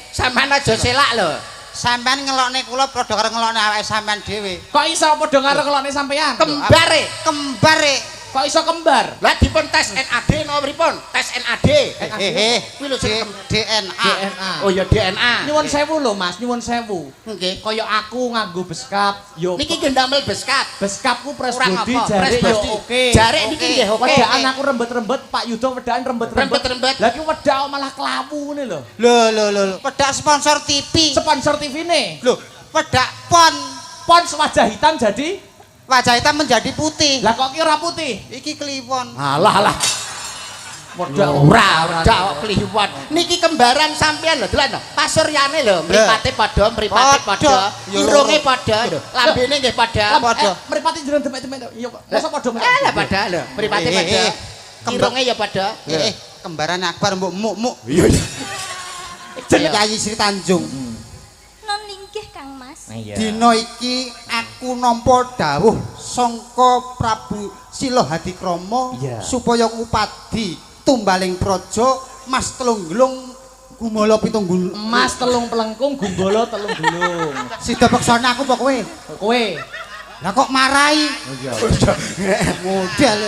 Sampeyan aja selak lho. Sampeyan ngelokne kula padha karo ngelokne awake sampeyan dhewe. Kok iso padha karo ngelokne sampeyan? Kembare. Kembare. Kok iso kembar? Lah dipun tes NAD napa pripun? Tes NAD. Kuwi lho DNA. Oh ya DNA. Nyuwun sewu lho Mas, nyuwun sewu. Nggih. Kaya aku nganggo beskap, yo Niki nggih ndamel beskat. beskapku press Kurang body apa? jare Press yo body. oke. Jare niki nggih oke. Wedaan aku rembet-rembet, Pak Yudo wedaan rembet-rembet. Rembet-rembet. Lah ki wedak malah kelawu ngene lho. Lho. Pedak sponsor TV. Sponsor TV-ne. Lho, pedak pon. Pons wajah hitam jadi Wajah hitam menjadi putih. lah kok ki ora putih. Iki kliwon. Alah. Wedak Ora kok kliwon. Niki kembaran sampean lho, delok lho. Pasuryane lho, mripate padha, irunge padha, lambene nggih padha. Mripate jeneng demek-demek. Iya kok. Masa padha Lah padha lho, mripate padha. Irunge ya padha. Kembaran Akbar mbok muk-muk. Iya. Jeneng Kyai Sri Tanjung. Non linggih Kang Mas. Dina iki aku nampa dawuh sangka Prabu Sila Hadikrama supaya ngupadi tumbaling praja Mas Telunggulung Gumala Pitunggul. Mas telung pelengkung gumbala telung gulung. Sida peksana aku apa kowe? Kowe Lah kok marai? Modal.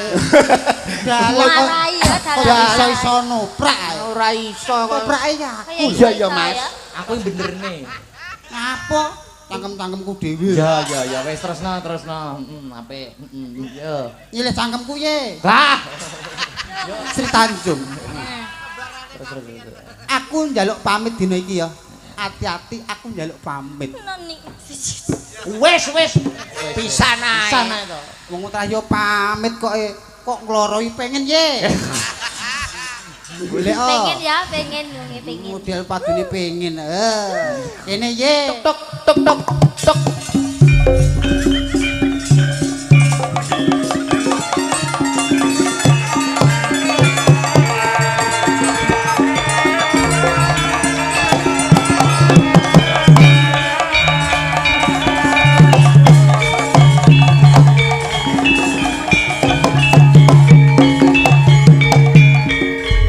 Marai ya dalan. Iso noprak. Ora iso kok. Noprake ya. Iya Mas. aku yang bener nih. Ngapa? Cangkem-cangkemku dhewe. Ya wis tresno. Apik. Ya. Nyilih cangkemku ye. Lah. Sri Tanjung. Aku njaluk pamit dina iki ya. Hati-hati aku njaluk pamit. Wis. Pisan ae. To. Wong yo pamit kok ngloroi pengen ye. Golek Pengen ya, pengen. Model padune pengen. Kene ye. Tuk.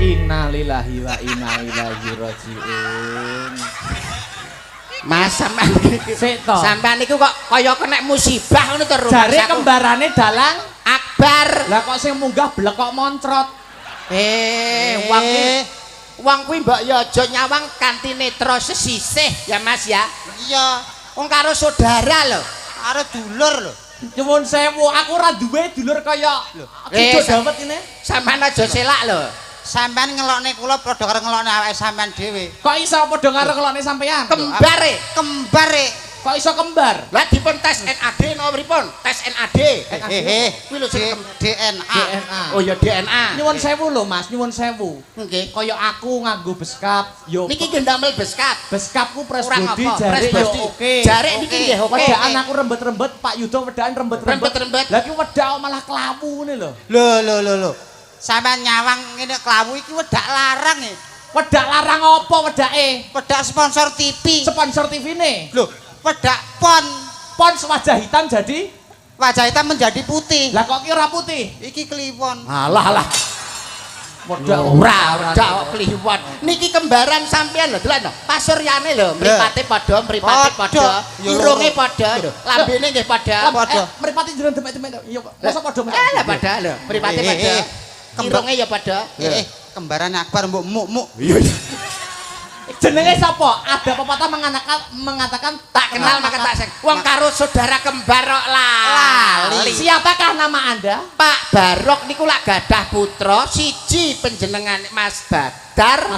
Innalillahi wa inna ilaihi rajiun. Mas sampean Sik to. Sampean niku kok kaya kena musibah ngono to rumah. Jare kembarane dalang Akbar. lah kok sing munggah blekok moncrot. Wong kuwi mbok ya aja nyawang kanthi netra sesisih ya Mas ya. Iya, Wong karo saudara lho. arep dulur lho. Nyuwun sewu, aku ora duwe dulur kaya Kido Dawet ini. Sampean aja selak lho. Sampeyan ngelokne kula padha karo ngelokne awake sampeyan dhewe. Kok iso padha karo ngelokne sampeyan? Kembare. Kok iso kembar? Lah dipun tes NAD napa pripun? Tes NAD. Kuwi lho DNA. Oh ya DNA. Nyuwun sewu lho Mas, nyuwun sewu. Nggih. Kaya aku nganggo beskap, yo Niki nggih ndamel beskat. beskapku press Kurang body apa? jare Press yo body. oke. Jare niki nggih oke. Wedaan aku rembet-rembet, Pak Yudo wedaan rembet-rembet. Rembet-rembet. Lah ki wedak malah kelawu ngene lho. Lho. Sampeyan nyawang ngene klawu iki wedak larang e. Wedak larang apa wedake? Wedak sponsor TV. Sponsor TV-ne. Lho, wedak pon. Pons wajah hitam jadi Wajah hitam menjadi putih. lah kok ki ora putih. Iki kliwon. Alah. Ora kok kliwon. Niki kembaran sampean lho, delok lho. Pasuryane lho, mripate padha, irunge padha, lambene nggih padha. Mripate jeneng demek-demek. Iya kok. Masa padha Lah padha lho, mripate padha. Irunge ya padha. Kembaran Akbar mbok muk-muk. Jenenge sapa? Ada pepatah mengatakan Tak kenal maka tak seng. Wong karo saudara kembar kok lali. Siapakah nama Anda? Pak Barok niku lak gadah putra, siji panjenengan Mas Badar,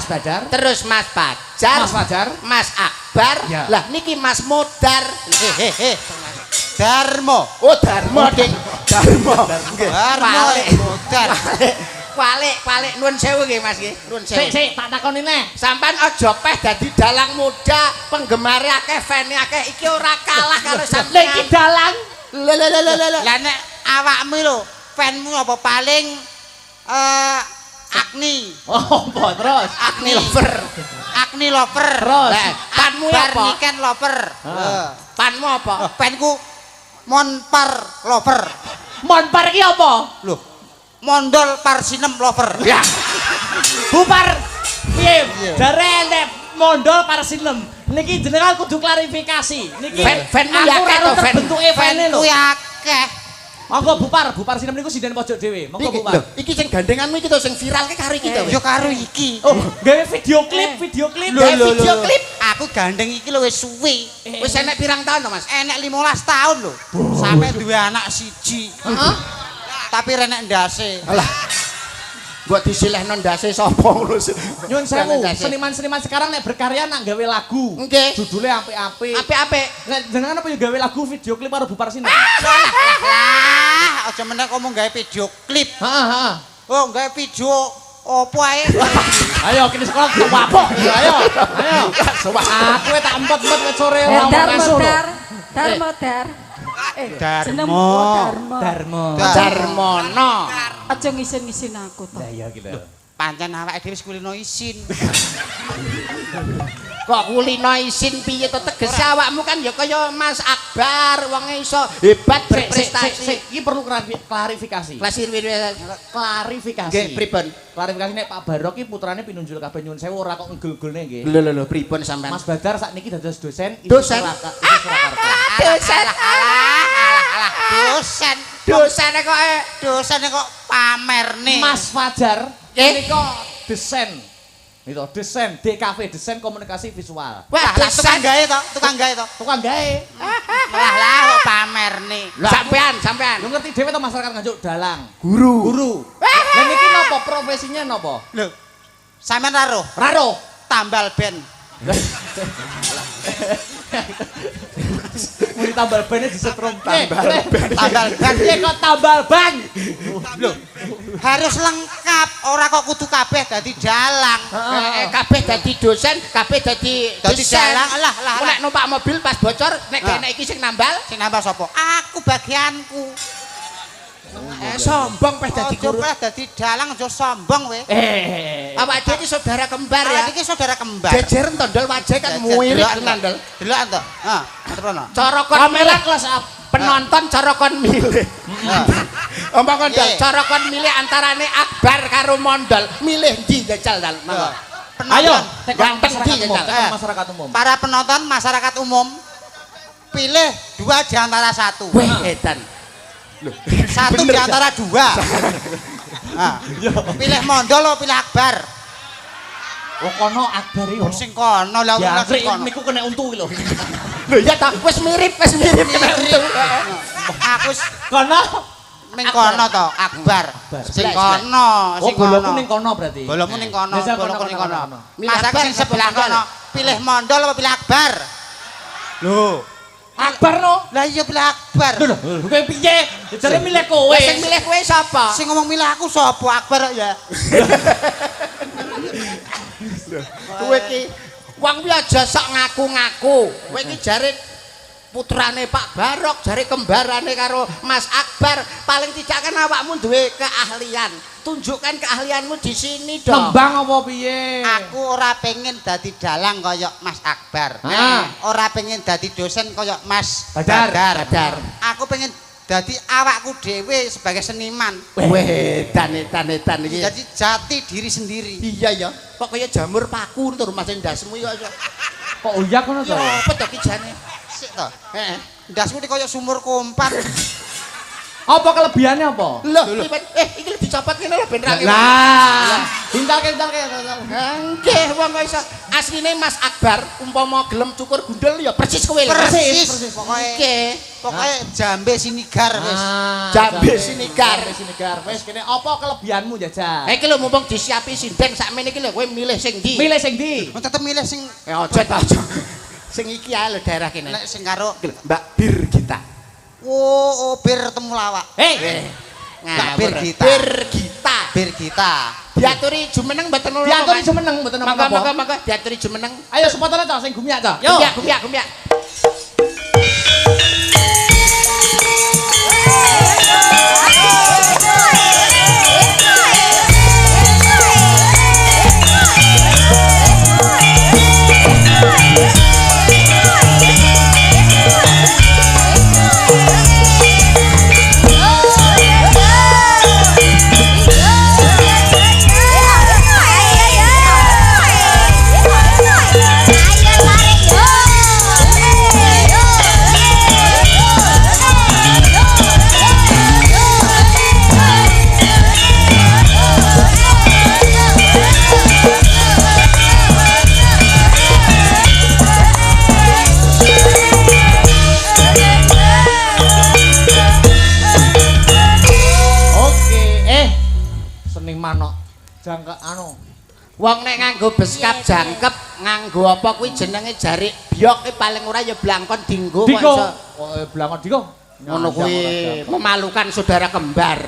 terus Mas Fajar, Mas Akbar. Ya. Lah niki Mas Modar. Darmo. Oh Darmo ding. Darmo. Modar. Walik nuwun sewu nggih Mas nggih. Nuwun sewu. Sik tak takoni neh. Sampean aja peh dadi dalang muda, penggemare akeh, fane akeh. Iki ora kalah karo Lah sampean. iki dalang. Lah nek awakmu lho, fanmu apa paling Agni. Oh, apa terus? Agni lover. Agni lover. Terus Panmu apa? Niken lover. Panmu apa? Fanku Monpar lover. Monpar iki apa? Lho, Mondol Parsinem lover. Ya. Bupar piye? Jare nek mondol Persinem. Niki jenengan kudu klarifikasi. Niki Fan-fanmu aku ya akeh ora to, fan. bentuke fane lho. Kuwi akeh. Monggo Bupar Sinem niku sinden pojok dhewe. Monggo Iki Bupar. lho, iki sing gandenganmu iki to sing viral ki karo iki to. Yo karo iki. Oh, gawe video klip. Gawe video klip. Aku gandeng iki lho wis suwi. Wis enek pirang tahun to, Mas? Enek 15 tahun lho. Sampai duwe anak siji. Heeh. Tapi renek ndase. Alah. Mbok disilehno ndase sapa ngono sih. Nyun sewu, seniman-seniman sekarang nek berkarya nak gawe lagu. Nggih. Judule apik-apik. Apik-apik. Nek jenengan apa yo gawe lagu video klip karo Bupar Sinem? Lah, aja meneh ngomong gawe video klip. Heeh. Oh, gawe video opo ae. Ayo kene sekolah wapok. Ayo. Aku tak empet-empet wis sore ora Dar. Darmo. Darmono. Aja ngisin-ngisin aku to. Ya gitu. Pancen awake dhewe wis kulino isin. Kok kulino isin piye to tegese awakmu kan ya kaya Mas Akbar wonge iso hebat berprestasi. Iki perlu klarifikasi. Klarifikasi. Nggih, pripun? Klarifikasi nek Pak Barok iki putrane pinunjul kabeh nyun sewu ora kok ngegul-gulne nggih. Lho, pripun sampean? Mas Badar sakniki dados dosen Dosen? Surakarta. Dosen. Dosen. Dosene kok pamerne. Mas Fajar Nggih. menika desain. Itu desain DKV, desain komunikasi visual. Wah, Lah tukang gawe to, tukang gawe to. Tukang gawe. Lah kok pamerne. Sampean. Lu ngerti dhewe to masyarakat Nganjuk dalang. Guru. Lah niki napa profesinya napa? Lho. Sampeyan karo Raro. tambal ben. Muni tambal ban disetrum Tambal ban. Piye kok tambal ban? Lho. Harus lengkap, ora kok kudu kabeh dadi dalang. Kabeh dadi dosen, kabeh dadi dalang. Lah. Nek numpak mobil pas bocor nek kene iki sing nambal, Sing nambah sapa? Aku bagianku. sombong peh dadi guru. Aja dadi dalang aja sombong we. Awak dhewe iki saudara kembar ya. Iki saudara kembar. Jejer tondol wajah kan muwirik tenan Dol. Delokan to. Heeh, ngono. Cara kon Kamera kelas up. penonton cara kon milih. Omong kon Dol, Iya. cara kon milih antarane Akbar karo Mondol, milih ndi jajal Dal? Monggo. Ayo, ganteng di masyarakat umum. Para penonton masyarakat umum pilih 2 di antara 1. Weh, edan. 1 di antara 2. Nah, pilih Mondol atau pilih Akbar? Oh kono Akbar iki. Sing kono lha Ya, sing kono. niku kena untu lho. Lho ya ta, wis mirip kena untung. Aku Kono. ning kono to, Akbar. Sing kono, Oh, sing golokku kono. ning kono berarti. Bolongmu ning kono, Misal bolongku ning kono. kono. Masak sing sebelah kono. Pilih Mondol apa pilih Akbar? Loh, Akbar no. lah iya pilih Akbar. Lho, kowe piye? Jare milih kowe. Sing milih kowe sapa? Sing ngomong milih aku sapa? Akbar ya. Kowe iki wong kuwi aja sok ngaku-ngaku. Kowe iki jare putrane Pak Barok, jare kembarane karo Mas Akbar. Paling tidak kan awakmu duwe keahlian. Tunjukkan keahlianmu di sini dong. Nembang apa piye? Aku ora pengen dadi dalang kaya Mas Akbar. Ora pengen dadi dosen kaya Mas Badar. Aku pengen dadi awakku dhewe sebagai seniman. Weh, edan iki. Jadi jati diri sendiri. Iya ya, kok kaya jamur paku tur Mas ndasmu ya. Kok uyak ngono to? Ya apa to kijane? Sik to. Heeh. Ndasmu iki kaya sumur kompat. Apa kelebihannya apa? Loh, iki lho dicopot kene lho ben ra kene. Lah, hintalke. Nggih, wong kok iso asline Mas Akbar umpama gelem cukur gundul ya persis kowe lho. Persis. Nggih. Pokoke jambe sinigar wis. Jambe sinigar. Wis kene apa kelebihanmu jajal? Iki lho mumpung disiapi sinden sakmene iki lho kowe milih sing ndi? Milih sing ndi? Tetep milih sing Aja ta. Sing iki ae lho daerah kene. nek sing karo Mbak Birgita. oh bir temulawak. Ngawur. Birgita. Birgita. Diaturi jumeneng mboten ngono. Diaturi jumeneng mboten apa-apa. Monggo diaturi jumeneng. Ayo sepotone to sing gumyak to. Yo. Gumyak. Yeah. Jangka anu. Wong nek nganggo beskap jangkep, nganggo apa kuwi jenenge jarik biok ki paling ora ya blangkon dinggo kok Diko. iso. Oh, blangkon diko. Ngono kuwi memalukan saudara kembar.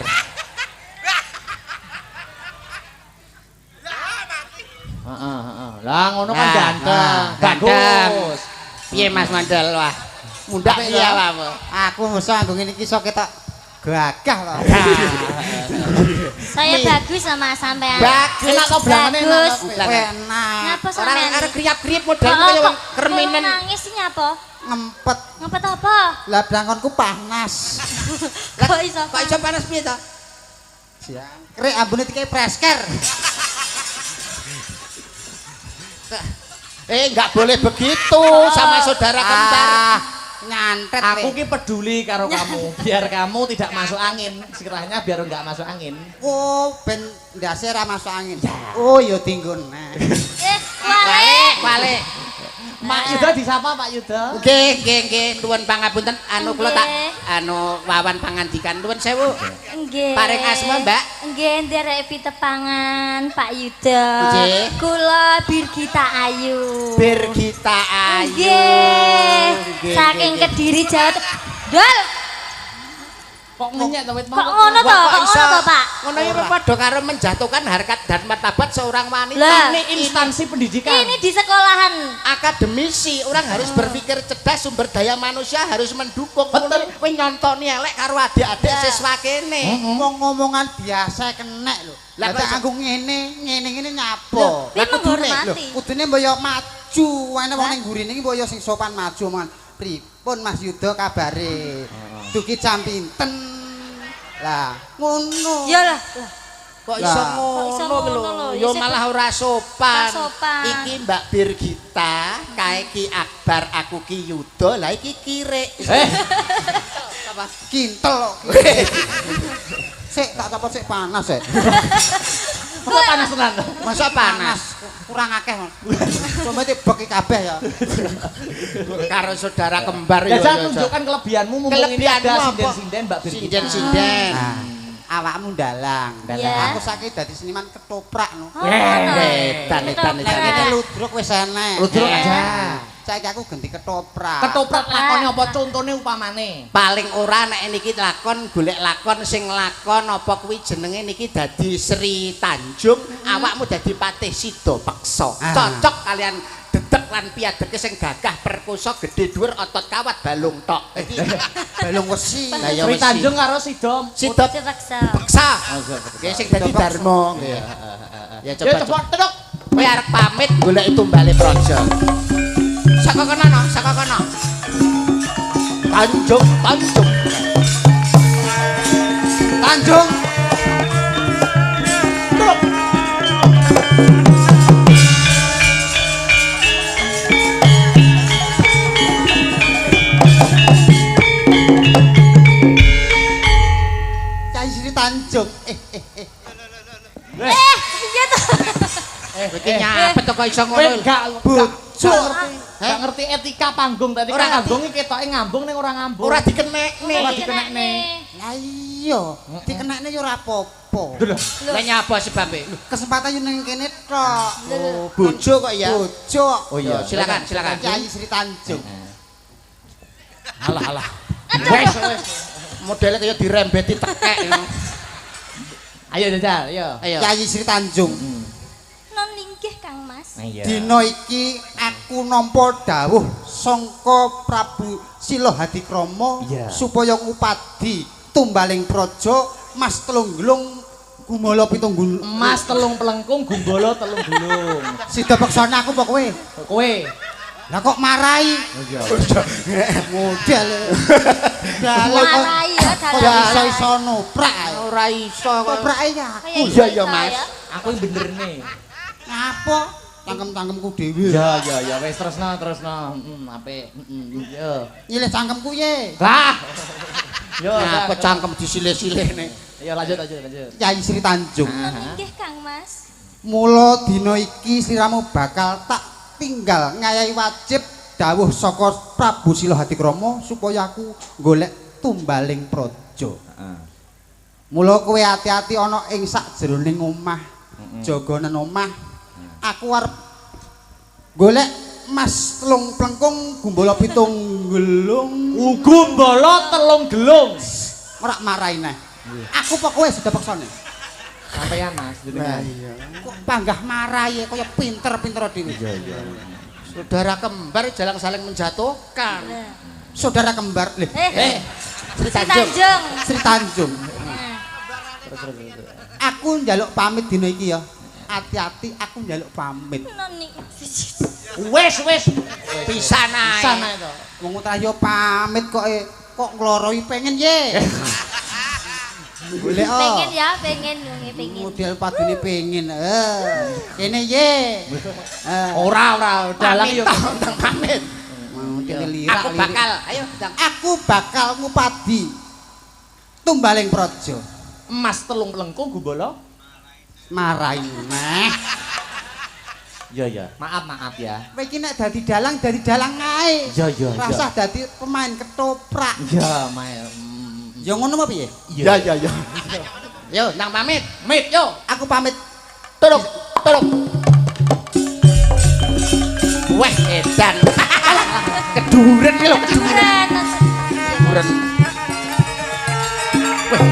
Heeh. Lah ngono kan Nah, ganteng. ganteng. Bagus. Piye Mas Mandel wah. Mundak Apik piye to? awakmu? Aku mesti nganggo ngene iki iso ketok gagah loh. Saya bagus sama sampean. Bagus. Enak kok blangone Bagus. enak. Enak. Ngapa Ora sampean? arek kriap-kriap model Oh, kaya kok wong kerminen. kowe nangis sih nyapa? Ngempet. Ngepet apa? Lah blangkonku panas. Kok iso? Kok iso panas piye to? Krek ambune dikai presker. Enggak boleh begitu sama saudara kembar. Nyantet. Aku ki peduli karo kamu, biar kamu tidak masuk angin. Sekiranya biar enggak masuk angin. Oh, ben ndase ra masuk angin. Oh, ya tinggon. Wale. Pak Yuda disapa Pak Yuda? Nggih, nuwun pangapunten. Anu kula tak anu wawan pangandikan nuwun sewu. Nggih. Paring asma, Mbak. Nggih, nderek pitepangan Pak Yuda. Nggih. Kula Birgita Ayu. Birgita Ayu. Nggih. Nggih, Saking nggih, Kediri Jawa Dol. Kok ngenyek to wit Kok ngono to? Kok ngono to, Pak? Ngono ya padha karo menjatuhkan harkat dan martabat seorang wanita. Lah, Ini instansi pendidikan. Ini di sekolahan. Akademisi, orang harus berpikir cerdas, sumber daya manusia harus mendukung. Betul. Kowe nyontoni elek karo adik-adik siswa kene. Ngomong-ngomongan biasa kenek lho. Lah, Lah kok tak iso- nganggo ngene nyapo. Loh, Lah, Kuwi kudune, menghormati. Kudune mbok yo maju, wene wong ning gurine iki mbok yo sing sopan maju omongan. Pripun Mas Yuda kabare? Duki jam pinten? Lah, ngono. Ya lah. Kok Lah. iso Kok iso ngono ngono lho? lho? Ya Isih malah ora sopan. Ora sopan. Iki Mbak Birgita, kae Ki Akbar, aku Ki Yuda, lah iki kirik. Apa? Kintel kok. Sik tak copot sik panas sik. Kok panas tenan. Masa panas? Kurang akeh. Coba tibek iki kabeh ya. Karo saudara kembar Ya ya. jangan tunjukkan kelebihanmu mumpung ini Kelebihanmu ada apa? sinden-sinden Mbak Birgita. Sinden-sinden. Awakmu dalang. Iya. Aku saiki dadi seniman ketoprak no. Oh, ngono. Edan. Nek kene ludruk wis enek. Ludruk Eh, aja. Saiki aku ganti ketoprak. Ketoprak lakone apa contone upamane? Paling ora nek niki lakon golek lakon sing lakon apa kuwi jenenge niki dadi Sri Tanjung, awakmu dadi Patih Sida Peksa. Ah. Cocok kalian dedek lan piadeke sing gagah perkosa gedhe dhuwur otot kawat balung tok. balung wesi. Lah ya Sri wis. Tanjung karo Sidom. Sida Dipaksa. Peksa. Nggih sing dadi Darma. Nggih. Ya Ya coba. coba teduk. Kowe arep pamit golek tumbale praja. Saka kono no, saka kono. Tanjung. Tanjung. Cai Sri Tanjung. Iya to. Iki nyapet kok iso Kowe ngono. gak ngerti etika panggung tadi Ora kan ngerti. ngambung iki ketoke ngambung ning ora ngambung. Ora dikenekne. Ora dikenekne. Lah iya, dikenekne yo ora apa-apa. Lah nyapa sebabe? Kesempatan yo ning kene tok. Oh, bojo kok ya. Bojo. Oh iya, Silakan. Cai Sri Tanjung. Alah. Wes. Modele kaya dirembeti tekek. Ayo jajal, ayo. Ayo. Cai Sri Tanjung. Non linggih Kang Mas. Iya. Dina iki aku nampa dawuh sangka Prabu Sila Hadikrama Iya. supaya ngupadi tumbaling praja Mas Telunggulung Gumala Pitunggul. Emas telung pelengkung, gumbala telung gulung. Sida peksana aku apa kowe? Kowe. Lah kok marai? Iya. Model. Marai ya Kok dalan. iso noprak. Ora iso kok. Koprake ya. Iya, iya, Mas. Aku yang bener nih. Ngapa? Cangkem-cangkemku dhewe. Ya, wes terusno. Apik. Yo. Nyilih cangkemku ye. Lah. Yo, Nah, apa cangkem disilih-silih nih. Yo lanjut. Cai Sri Tanjung. Non linggih Kang Mas. Mula dina iki sliramu bakal tak tinggal ngayahi wajib dawuh saka Prabu Sila Hadikrama supaya aku golek tumbaling praja. Mula kowe ati-ati ana ing sakjeroning omah Jaga nang omah. Aku arep golek emas telung plengkung gumbala pitung gelung. Gumbala telung gelung. Ora marahi neh. Aku pokoke sudah paksane. Sampeyan Mas jenengan. iya. Kok panggah marahi kaya pinter-pinter dhewe. Iya. Saudara kembar jarang saling menjatuhkan. Saudara kembar. Sri Tanjung. Sri Tanjung. Aku njaluk pamit dina iki ya. Hati-hati aku njaluk pamit. Noni. Wis. Pisan ae. Pisan ae to. Wong yo pamit kok ngloroi pengen ye. Golek Pengen ya, pengen wonge pengen. model padune pengen. Kene ye. Ora dalang yo. Tentang pamit. Mau lirak. Aku bakal, ayo Aku bakal ngupadi Tumbaling Praja. Emas telung plengkung gumbala. Marahi neh. Iya. Maaf ya. Kowe iki nek dadi dalang ae. Iya. Rasah dadi pemain ketoprak. Iya, Mas. Ya ngono apa piye? iya. Yo, nang pamit. Mit yo. Aku pamit. Turuk. Wah, edan. Keduren iki lho, keduren. Keduren. Wah,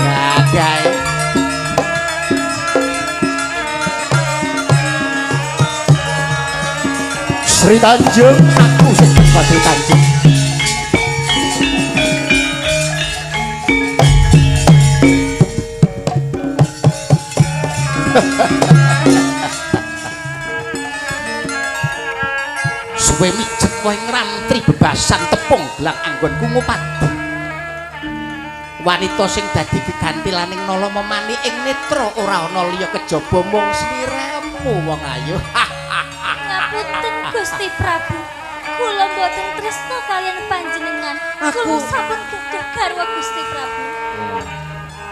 gagae. Sri Tanjung, aku Sri Tanjung. Suwe mijet kowe ngrantri bebasan tepung gelang anggonku ngupati. Wanita sing dadi gegantilaning nala memani ing netra ora ana liya kejaba mung sliramu wong ayu. Ngapunten Gusti Prabu. Kula mboten tresna kaliyan panjenengan. Aku- Kula sampun gadah garwa Gusti Prabu.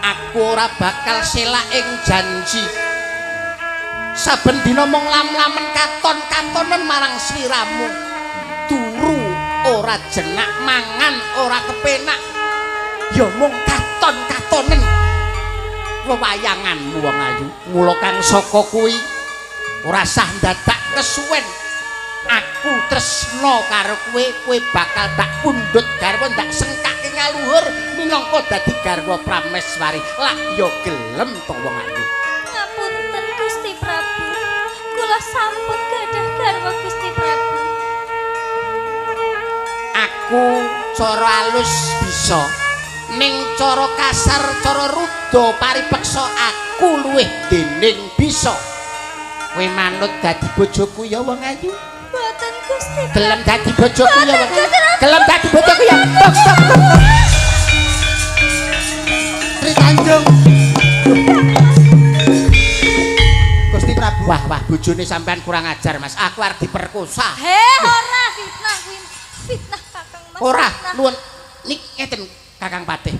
Aku ora bakal selak ing janji. Saben dina mung lam-lamen katon-katonen marang sliramu. Turu ora jenak, mangan ora kepenak. Ya mung katon-katonen wewayanganmu wong ayu. Mula kang saka kuwi ora sah dadak kesuwen. Aku tresna karo kowe bakal tak pundhut garwa ndak sengkake ngaluhur minangka dadi garwa Prameswari. Lah ya gelem to wong ayu. Ngapunten Gusti Prabu. Kula sampun gadah garwa Gusti Prabu. Aku cara alus bisa ning cara kasar cara ruda paripeksa aku luwih dening bisa. Kowe manut dadi bojoku ya wong ayu. Mboten Gusti Prabu. Gelem dadi bojoku ya wong ayu. Gelem dadi bojoku ya. Tok. Sri Tanjung. Gusti Prabu. Wah, bojone sampean kurang ajar, Mas. Aku arep diperkosa. Ora fitnah kuwi. Fitnah Kakang Mas. Ora, fitnah. nuwun nik ngeten Kakang Patih.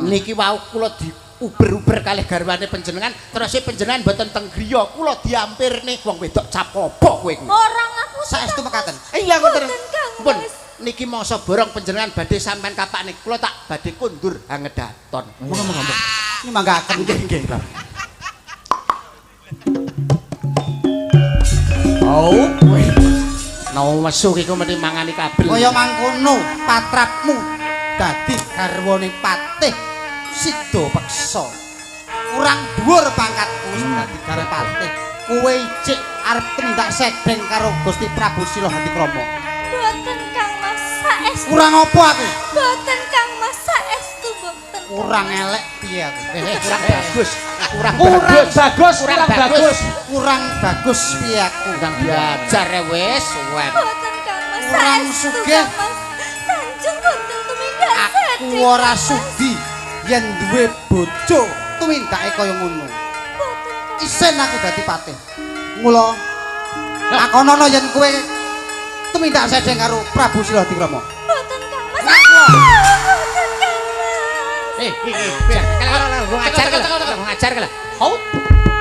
Niki wau kula diuber-uber kalih garwane panjenengan, terus panjenengan mboten teng griya, kula diampirne wong wedok cap apa kowe kuwi. Orang aku Saestu mekaten. Iya ngoten. Mboten, Kang Pun Mas. niki mangsa borong panjenengan badhe sampean kapak niki kula tak badhe kundur hangedaton. Monggo. Ini manggaken. Nggih. Oh, Nau wesu iki mesti mangani kabel. Kaya mangkono patrapmu dadi garwane Patih Sida Peksa. Kurang dhuwur pangkatku dadi garwane Patih. Kowe ijik arep tindak sedeng karo Gusti Prabu Silahadikrama. Mboten Kang Mas saestu. Kurang apa aku? Mboten Kang Mas saestu mboten. Kurang elek piye aku? Kurang bagus. Kurang bagus. Kurang bagus piye aku? Kurang belajar wis suwen. Mboten Kang Mas Kurang saestu, sugih. Kang Mas. Tanjung boten tumindak Aku sedih. ora sudi yen duwe bojo tumindake kaya ngono. Mboten Kang. Isen aku dadi patih. Mula akonono yen kowe tumindak sedeng karo Prabu Silahadikrama. Mboten Kang Mas. Mboten Kang Mas. Ngajar kala. Oh.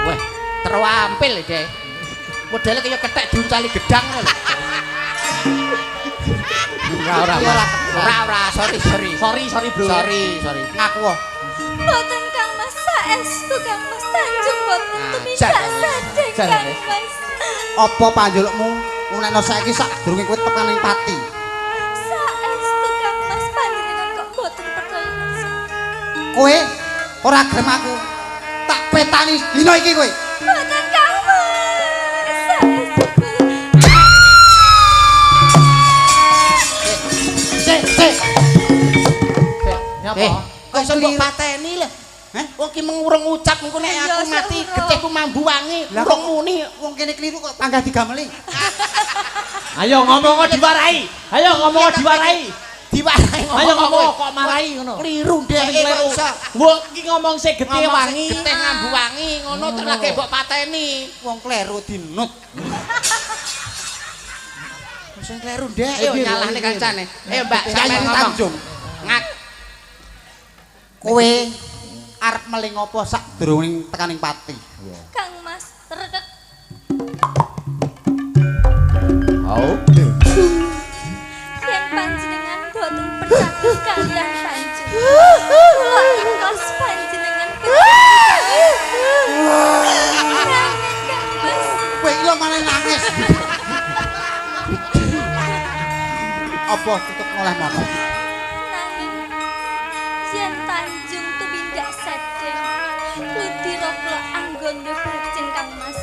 Wah, terampil deh. Modele kaya kethek diuncali gedang lho. Ora, sorry bro. Sorry. Ngaku wae. Mboten Kang Mas Saestu Kang Mas Tanjung boten tumindak sedeng Kang Mas. Apa panjalukmu ngunekno saiki sadurunge kowe tekan ning pati? Saestu Kang Mas panjenengan kok boten percaya Mas. Kowe ora gelem aku tak petani dina iki kowe. Boten Kang Mas. Saestu. Sik. Nyapa? Kok iso mbok pateni lho? Heh, wong ki mengurung ucap engko nek aku Iya, mati Sir. getihku mambu wangi, Lah urung kok muni. wong kene kliru kok panggah digameli. Ayo ngomong kok diwarai. Ayo ngomong kok diwarai. Diwarai Ayo ngomong kowe. kok marai ngono. Kliru ndek kok iso. Wo iki ngomong sing getih Ngomong wangi. getih mambu wangi ngono terus lagi mbok pateni. Wong kleru dinut. Sing kleru ndek yo nyalahne kancane. Mbak Yayi sampeyan ngomong. Tanjung. Ngak Kowe arep meling apa sadurunge tekaning pati? Kang Mas redeg Oh. yen panjenengan boten percaya kaliyan Tanjung. Kula ikhlas panjenengan Nanging Kang Mas Kowe iki lho malah nangis. Apa tutup oleh mama? nanging yen Tanjung tumindak sedeng ludira kula anggondo bajeng Kang Mas.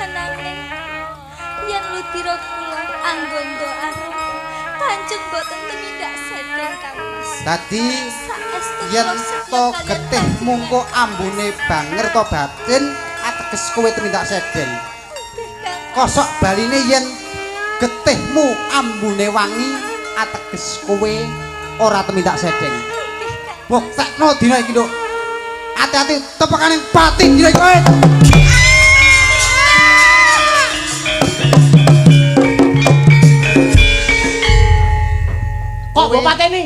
Nanging yen ludira kula anggondo arum Tanjung boten tumindak sedeng Kang Mas. Dadi Saestu yen kula setya to kaliyan getih panjenengan. mungko ambune banger to batin ateges kowe tumindak sedeng. Kang Kosok baline yen getihmu ambune wangi ateges kowe ora tumindak sedeng. Buktekno dina iki nduk. Hati-hati tepekaning pati dina iki kowe. Kok mbok pateni?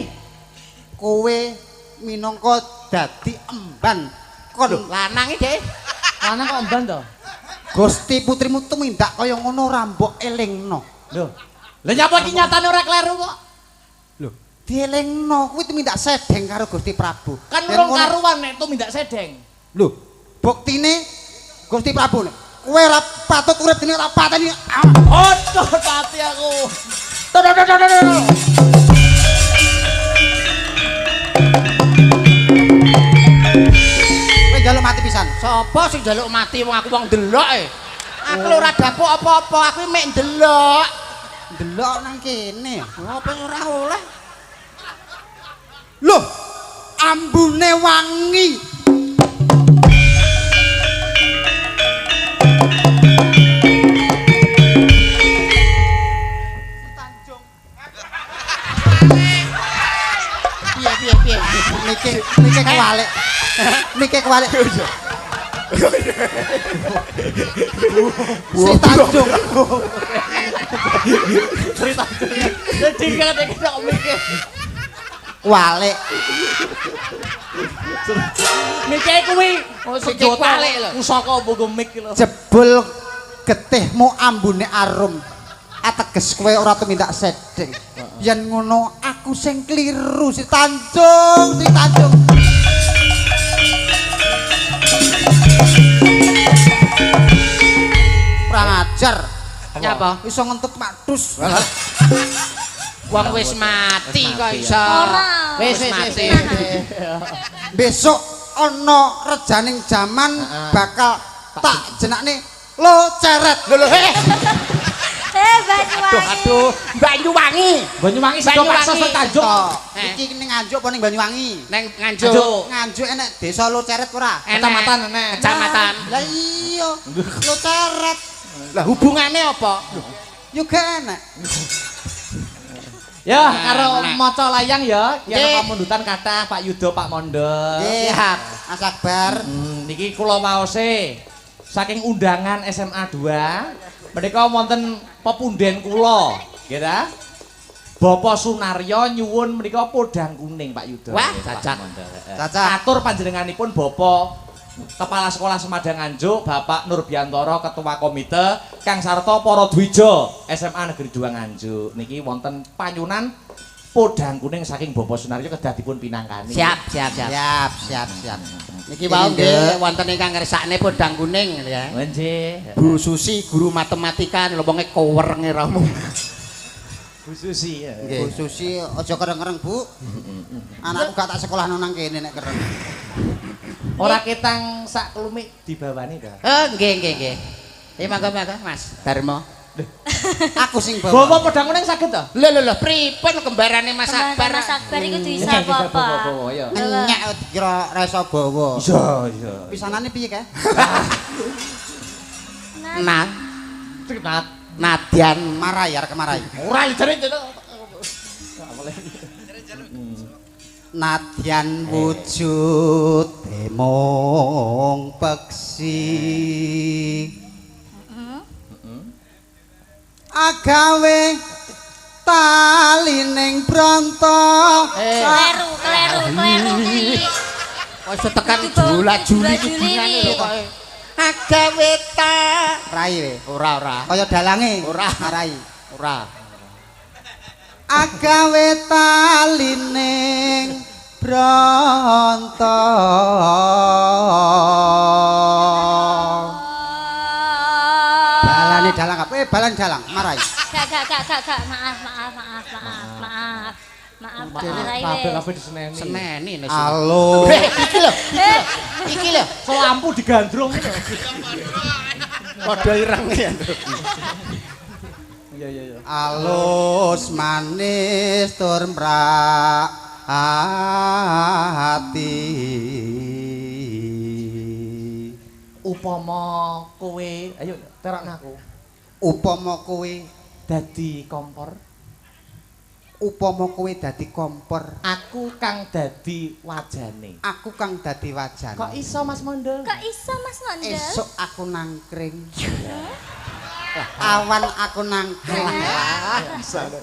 Kowe minangka dadi emban kon lanang iki Dek. Lanang kok emban to? Gusti putrimu tumindak kaya ngono ora mbok elingno. Lho. Lah nyapa iki nyatane ora kleru kok? Lho, dielingno kuwi tumindak sedeng karo Gusti Prabu. Kan Yen urung ngono- karuan nek tumindak sedeng. Lho, buktine Gusti Prabu nek kowe ora patut urip dene ora pateni. Aduh, pati aku. Tuh. Kowe njaluk mati pisan. Sopo sing njaluk mati wong aku wong ndelok e. Aku lho ora dapuk apa-apa, aku mek ndelok. Delok nang kene. Ngopo ora oleh? Lho, ambune wangi. Piye? Niki kewalik. Niki kewalik. Si Tanjung. Cerita. Jadi kok mikir. Walik. Mikir kuwi. Oh, Sikik walik lho. Pusaka mbunggo mik lho. Jebul getihmu ambune arum. Ateges kowe ora tumindak sedeng. Yen ngono aku sing kliru si Tanjung. Kurang ajar. Nyapa? Iso ngentut matus. Wong wis mati kok iso. Ora. Wis mati. Besok ana rejaning jaman bakal tak jenakne lo ceret. Lho Banyuwangi. aduh, Banyuwangi. Banyuwangi sida paksa sak Tanjung. Iki ning Nganjuk apa ning Banyuwangi? Neng Nganjuk. Nganjuk enek desa lo ceret ora? Kecamatan enek. Kecamatan. Lah iya, lo ceret. Lah hubungane apa? Yo gak enek. Ya, karo maca layang ya, Nggih. kira pamundutan kathah Pak Yudo, Pak Mondo. Nggih, Mas Akbar. Niki kula waose saking undangan SMA 2. Menika wonten pepunden kula, nggih ta? Bapak Sunaryo nyuwun menika podang kuning Pak Yudo. Wah, Nggih, Pak cacak. Mondo. Cacak. Atur panjenenganipun Bapak Kepala Sekolah Semadang Nganjuk, Bapak Nurbiantoro Ketua Komite, Kang Sarto para Dwija SMA Negeri 2 Nganjuk. Niki wonten panyunan podang kuning saking Bapak Sunaryo kedah dipun pinangkani. Siap. Siap. Niki wau nggih wonten ingkang ngersakne podang kuning ya. Nggih. Bu Susi guru matematika lho wonge kowerenge ramu. Bu Susi ya. Bu Susi aja kereng-kereng, Bu. Anakku gak tak sekolah nang kene nek kereng. Ora ketang sak kelumik dibawani to. Nggih. Mangga Mas Darmo. Aku sing bawa. Bawa podang kuning saged to? Lho pripun kembarane Mas Akbar? Mas Akbar iku bisa apa? Ya. Enyak dikira rasa bawa. Iya. Pisanane piye kae? Nah, Cenat. Nadyan Marai arek marai. Ora jare Nadyan wujud mung peksi. Agawe talining bronto. Kleru kuwi. wis tekan jula-juli hubungane lho kok. Agawe ta. Rai we. Ora. Kaya dalange. Ora. Marai. Ora. Agawe talining bronto. Balane dalang apa? Balan dalang, marai. Gak. Maaf, Pak Marai. Kabeh diseneni. Seneni nek. Halo. Iki lho. So lampu digandrung. Padha ireng ya. Iya. Alus manis tur ati. Upama kowe, ayo terokno aku. Upama kowe Dadi kompor, upama kowe dadi kompor, aku kang dadi wajane. aku kang dadi wajane. Kok iso Mas Mondol? Kok iso Mas Mondel? Esuk aku nangkring. Awan aku nangkring.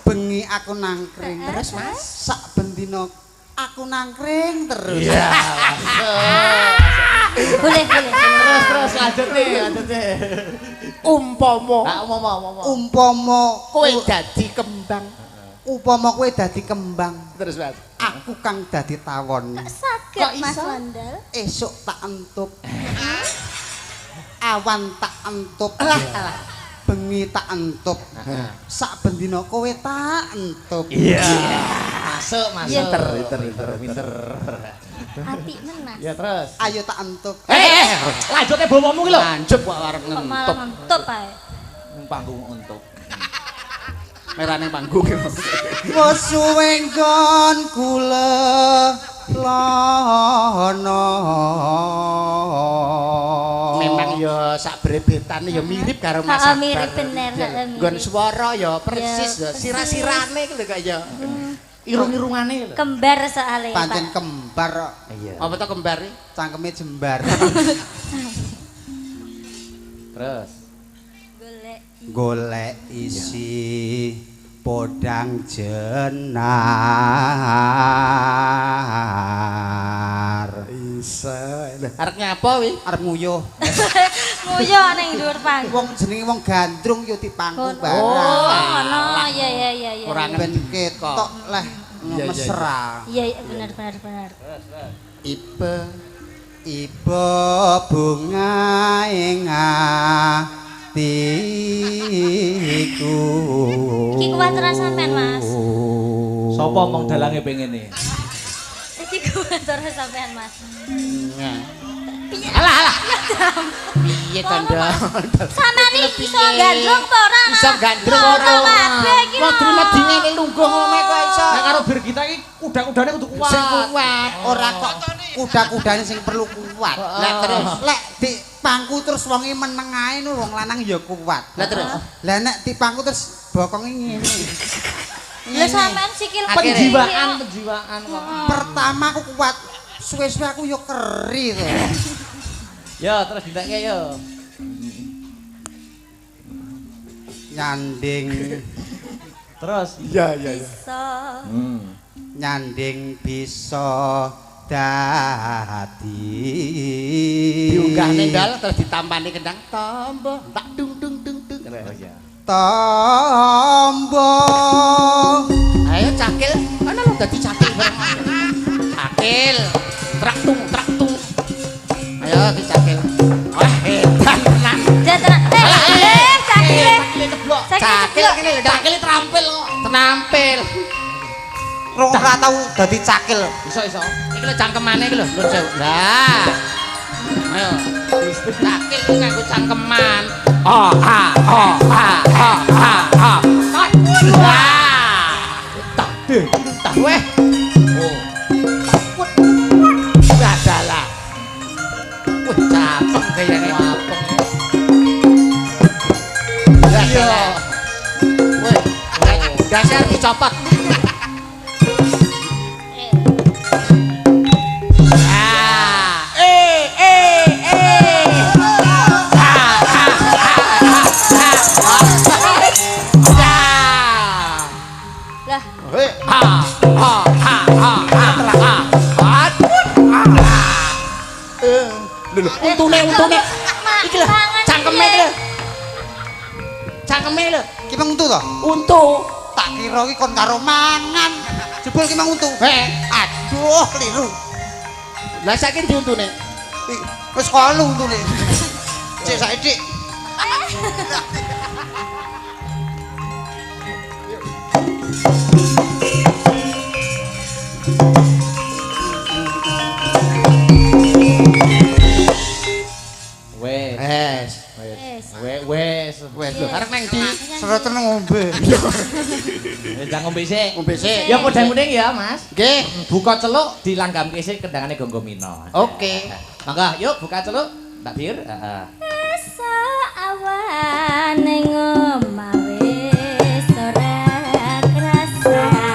Bengi aku nangkring. Terus Mas, sak bendina aku nangkring terus. Iya. Boleh. Terus lanjut nih. Umpama Umpama kowe dadi kembang. Upama kowe dadi kembang, Terus Mas. aku kang dadi tawon. Kok saged Mas Mondel? Esuk tak entup. Awan tak entup. Bengi tak entup. Sak bendina kowe tak entup. Iya. Masuk. Pinter. Apik men Mas. Ya terus. Ayo tak entup. Lanjutnya bawamu ki lho. Lanjut kok arep Kok malah ngentup. ngentup ae. Ning panggung untuk. Merane panggung. Wes suwe nggon kula lono. Memang ya sak brebetan ya mirip karo Mas Heeh, Akbar. mirip bener, heeh, mirip. Nggon swara ya persis ya, Ya, persis. sira-sirane lho kok ya. Irung-irungane lho. Kembar soalnya Pancen Pak. kembar kok. Iya. Apa to kembar iki? Cangkeme jembar. Terus. Golek. Golek isi podang jenar. Isa. Arep nyapa wi? Arep nguyuh. Nguyo ning dhuwur panggung. Wong jenenge wong gandrung yo dipangku Oh, barang. ngono. Iya. Ora Ben ketok leh mesra. Iya, bener. Iba bunga ing atiku. Iki kuat terasa sampean, Mas. Sopo omong dalange pengen nih? Iki kuat terasa sampean, Mas. Alah. Piye to, Ndok? Sampean iki iso gandrung apa ora? Iso gandrung ora? Kabeh iki. Kok medine lungguh ngene kok iso. Nek karo bir kita iki kuda-kudane kudu kuat. Sing kuat. Ora kok kuda-kudane sing perlu kuat. Lah terus. Lek dipangku terus wonge meneng ae no wong lanang ya kuat. Lah terus. Lah nek dipangku terus bokonge ngene. Lah sampean sikil Penjiwaan kok. Pertama aku kuat, suwe-suwe aku yo keri to. Yo terus ditekke yo. Nyanding Terus. iso. nyanding bisa dadi Diunggah nendal terus ditampani kendang tombo tak dung. tombo. Ayo cakil, mana lu dadi cakil bareng. Cakil, traktung. dadi cakil. Wah, edan tenan. Jatah. Cakile. Cakil kene lho, cakil terampil kok. Tenampil. Rong ora tau dadi cakil. Iso. Iki lho cangkemane iki lho, Lur Sewu. Lah. Ayo. Cakil iki nganggo cangkeman. Oh, ah. Tak deh. Tak weh. Oh. Adalah. Wih, capek kayaknya. Wapeng. Iya. Wih, dasar dicopot. Untune iki lho cangkeme iki lho cangkeme lho Ki mang untu to? untu Tak kira ki kon karo mangan. Jebul ki mang untu. Aduh, keliru. lah saiki ndi untune Wis kalu untune. Cek saiki. wes lho arep nang ndi Seroten ngombe. Jangan ngombe sik. ngombe sik Ya podang-podang ya, Mas. nggih Buka celuk dilanggamke sik kendangane Gonggo Mino. oke Mangga, yuk buka celuk. Mbak Bir, heeh. Esa awan ning omahe ora krasan.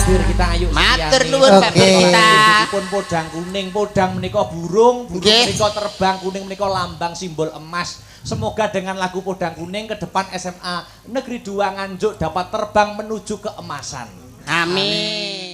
Babir kita ayo Matur sediani. nuwun Babir kita. Pun podang kuning, podang menika burung, burung Nggih. menika terbang, kuning menika lambang simbol emas. Semoga dengan lagu podang kuning ke depan SMA Negeri 2 Nganjuk dapat terbang menuju keemasan. Amin.